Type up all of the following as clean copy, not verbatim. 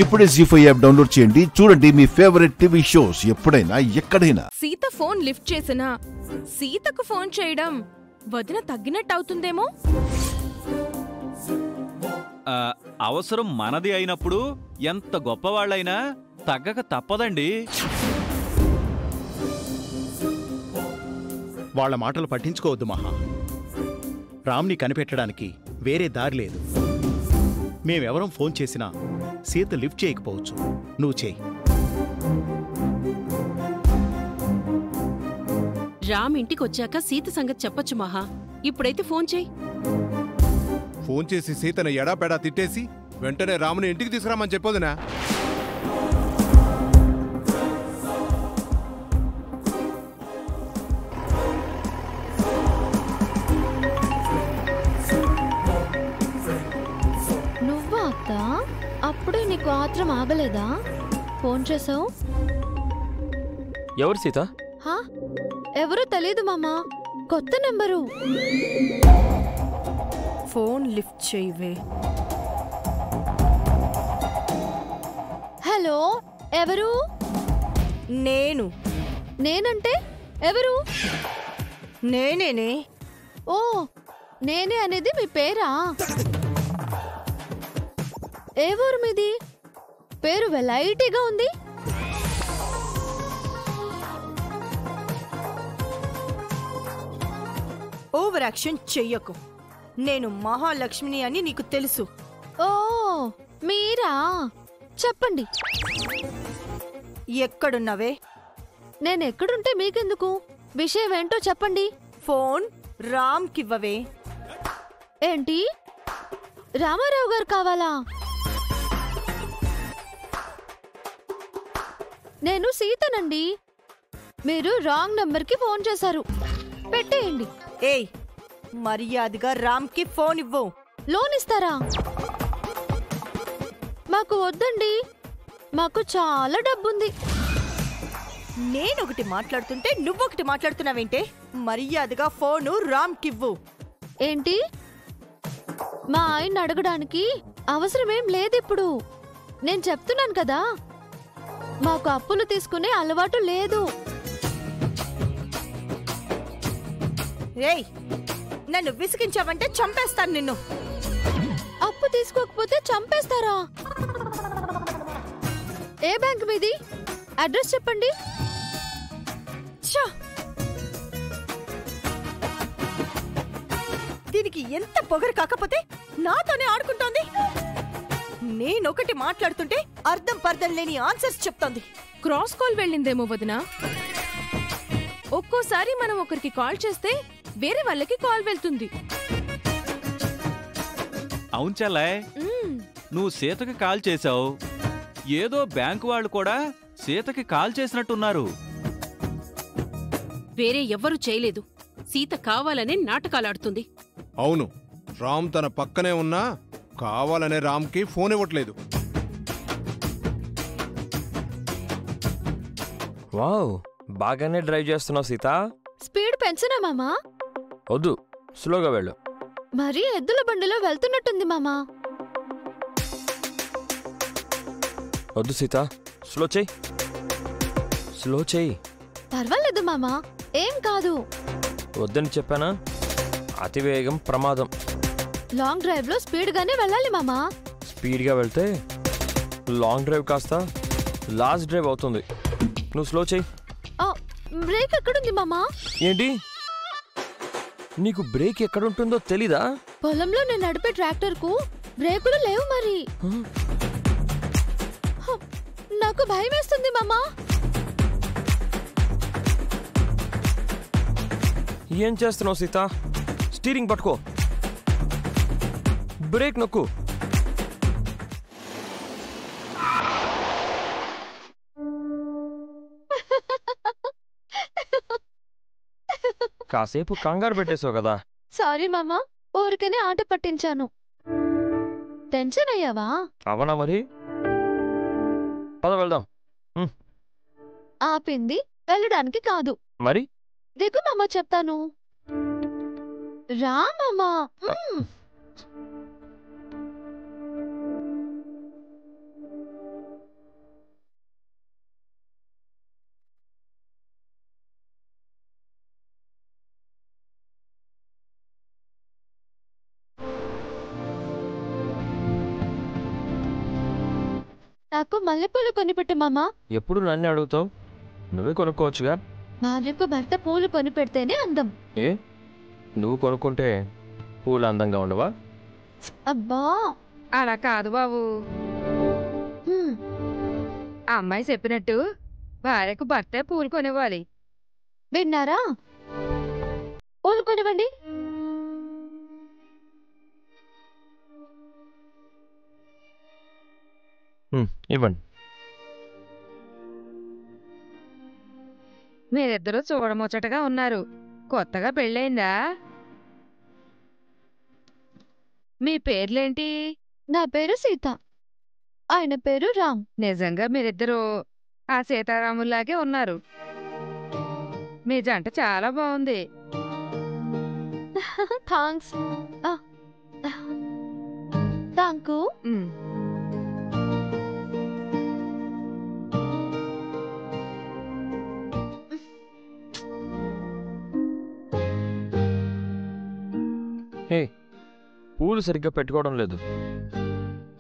ఇప్పుడే జీ5 app download చేయండి. చూడండి మీ ఫేవరెట్ టీవీ షోస్ ఎప్పుడైనా ఎక్కడైనా. సీత ఫోన్ లిఫ్ట్ చేసినా సీతకు ఫోన్ చేయడం వదిన తగ్గినట్టు అవుతుందేమో. అవసరం మనది అయినప్పుడు ఎంత గొప్పవాళ్ళైనా తగ్గక తప్పదండి. వాళ్ల మాటలు పట్టించుకోవద్దు మహా. రామ్ని కనిపెట్టడానికి వేరే దారి లేదు. మేమెవరం ఫోన్ చేసినా సీత లిఫ్ట్ చేయకపోవచ్చు. నువ్వు చేయి. రామ్ ఇంటికొచ్చాక సీత సంగతి చెప్పొచ్చు మహా. ఇప్పుడైతే ఫోన్ చేయి. ఫోన్ చేసి సీతను ఎడాపెడా తిట్టేసి వెంటనే రాముని ఇంటికి తీసుకురామని చెప్పొదునా? నువ్వా అత్త? అప్పుడే నీకు ఆత్రం ఆగలేదా? ఫోన్ చేసావు? ఎవరు సీత? ఎవరో తెలీదు మామా, కొత్త నెంబరు. ఫోన్ లిఫ్ట్ చేయవే. హలో, ఎవరు? నేనంటే ఎవరు? నేనేనే. ఓ, నేనే అనేది మీ పేరా? ఏ ఊరు మీది? పేరు వెరైటీగా ఉంది. ఓవర్ యాక్షన్ చెయ్యకు. నేను మహాలక్ష్మిని అని నీకు తెలుసు. ఓ, మీరా? చెప్పండి. ఎక్కడున్నావే? నేనెక్కడుంటే మీకెందుకు? విషయం ఏంటో చెప్పండి. ఫోన్ రామ్కివ్వవే. ఏంటి? రామారావు గారు కావాలా? నేను సీతనండి. మీరు రాంగ్ నంబర్కి ఫోన్ చేశారు. పెట్టేయండి. ఏయ్, మర్యాదగా రామ్కి ఫోన్ ఇవ్వు. లోన్ ఇస్తారా? మాకు వద్దండి, మాకు చాలా డబ్బుంది. నేనొకటి మాట్లాడుతుంటే నువ్వొకటి మాట్లాడుతున్నావేంటే? మర్యాదగా ఫోను రామ్కివ్వు. ఏంటి? మా ఆయన్ని అడగడానికి అవసరమేం లేదిప్పుడు. నేను చెప్తున్నాను కదా, మాకు అప్పులు తీసుకునే అలవాటు లేదు. రేయ్, నన్ను విసిగించావంటే చంపేస్తాను నిన్ను. అప్పు తీసుకోకపోతే చంపేస్తారా? ఏ బ్యాంక్ మీది? అడ్రస్ చెప్పండి. దీనికి ఎంత పొగరు కాకపోతే నాతోనే ఆడుకుంటోంది. నేనొకటి మాట్లాడుతుంటే అర్థం పర్థం లేని ఆన్సర్స్ చెప్తోంది. క్రాస్ కాల్ వెళ్ళిందేమో వదినా. ఒక్కోసారి మనం ఒకరికి కాల్ చేస్తే వేరే వాళ్ళకి కాల్ వెళ్తుంది. అవును చెల్లే, నువ్వు సీతకి కాల్ చేశావు. ఏదో బ్యాంకు వాళ్ళు కూడా సీతకి కాల్ చేసినట్టున్నారు. వేరే ఎవ్వరూ చేయలేదు. సీత కావాలనే నాటకాలాడుతుంది. అవును, రామ్ తన పక్కనే ఉన్నా కావాలనే రామ్కి ఫోన్ ఇవ్వట్లేదు. వావ్, బాగానే డ్రైవ్ చేస్తున్నావు సీత. స్పీడ్ పెంచనా మామా? వద్దు, స్లోగా వెళ్ళు. మరీ ఎద్దుల బండిలో వెళ్తున్నట్టుంది మామా. వద్దు సీత, స్లో చెయ్యి, స్లో చెయ్యి. పర్వాలేదు మామా, ఏం కాదు. వద్దని చెప్పానా? అతివేగం ప్రమాదం. లాంగ్ డ్రైవ్ లో స్పీడ్ గానే వెళ్ళాలి మామా. స్పీడ్గా వెళ్తే లాంగ్ డ్రైవ్ కాస్త లాస్ట్ డ్రైవ్ అవుతుంది. నువ్వు స్లో చెయ్యి. బ్రేక్ ఎక్కడుంది మామా? ఏంటి, నీకు బ్రేక్ ఎక్కడుంటుందో తెలీదా? పొలంలో నేను నడిపే ట్రాక్టర్ కు బ్రేకులు లేవు మరి. నాకు భయం వేస్తుంది మామా. ఏం చేస్తున్నావు సీత? స్టీరింగ్ పట్టుకో, బ్రేక్ నొక్కు. కాసేపు కంగారు పెట్టేసావు కదా. సారీ మామా, ఊరికనే ఆట పట్టించాను. టెన్షన్ అయ్యావా? అవనా మరి, పద వెళ్దాం. ఆపింది వెళ్ళడానికి కాదు మరి. దిగు మామా, చెప్తాను. రా మామా. నాకు మల్లెపూలు కొనిపెట్టు మామా. ఎప్పుడు నన్ను అడుగుతావు? నువ్వే కొనుక్కోవచ్చుగా. భార్యకు భర్త పూలు కొనిపెడితేనే అందం. ఏ నువ్వు కొనుక్కుంటే పూలు అందంగా ఉండవా? అబ్బా అలా కాదు బాబు. హ్మ్. ఆ అమ్మాయి చెప్పినట్టు భార్యకు భర్తే పూలు కొనివ్వాలి. విన్నారా? పూలు కొనివ్వండి. ఇవ్వండి. మీరిద్దరూ చూడముచ్చటగా ఉన్నారు. కొత్తగా పెళ్ళయిందా? మీ పేర్లేంటి? నా పేరు సీత, ఆయన పేరు రామ్. నిజంగా మీరిద్దరూ ఆ సీతారాముల్లాగే ఉన్నారు. మీ జంట చాలా బాగుంది. థాంక్స్. థాంకు. ఉమ్. హే పూలు సరిగ్గా పెట్టుకోవడం లేదు.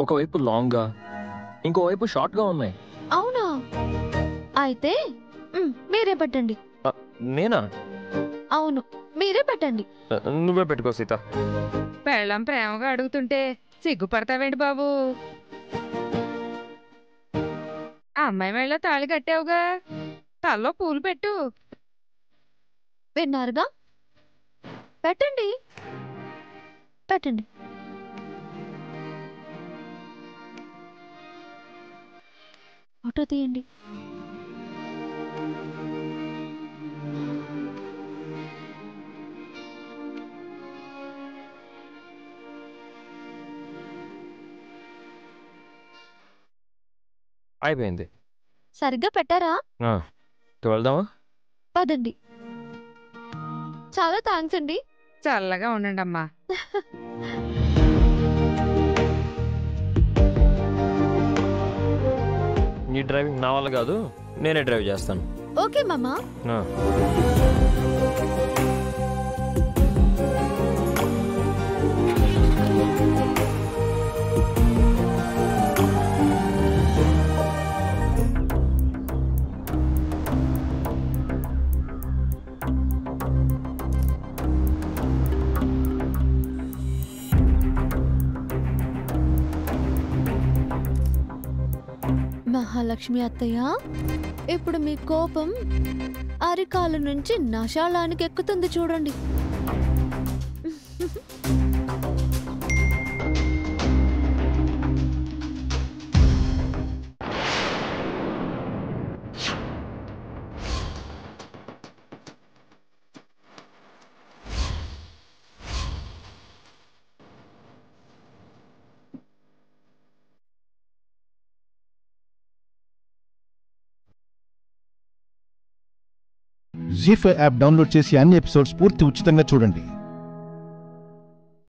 ఒకవైపు లాంగ్గా ఇంకోవైపు షార్ట్గా ఉన్నాయి. అవునా? అయితే మీరే పెట్టండి. నేనా? అవును, మీరే పెట్టండి. నువ్వే పెట్టుకో సీత. పెళ్ళం ప్రేమగా అడుగుతుంటే సిగ్గుపడతావేంటి బాబు? ఆ అమ్మాయి మెళ్ళో తాళి కట్టావుగా, తల్లో పూలు పెట్టు. విన్నారుగా? పెట్టండి పెట్టండి. ఫోటో తీయండి. అయిపోయింది. సరిగ్గా పెట్టారా? వెళ్దామా? పదండి. చాలా థ్యాంక్స్ అండి. చల్లగా ఉండండి అమ్మా. నీ డ్రైవింగ్ నా వల్ల కాదు, నేనే డ్రైవ్ చేస్తాను. ఓకే మామా. మహాలక్ష్మి అత్తయ్య, ఇప్పుడు మీ కోపం అరికాలు నుంచి నశాళానికి ఎక్కుతుంది చూడండి. జీ5 యాప్ డౌన్లోడ్ చేసి అన్ని ఎపిసోడ్స్ పూర్తి ఉచితంగా చూడండి.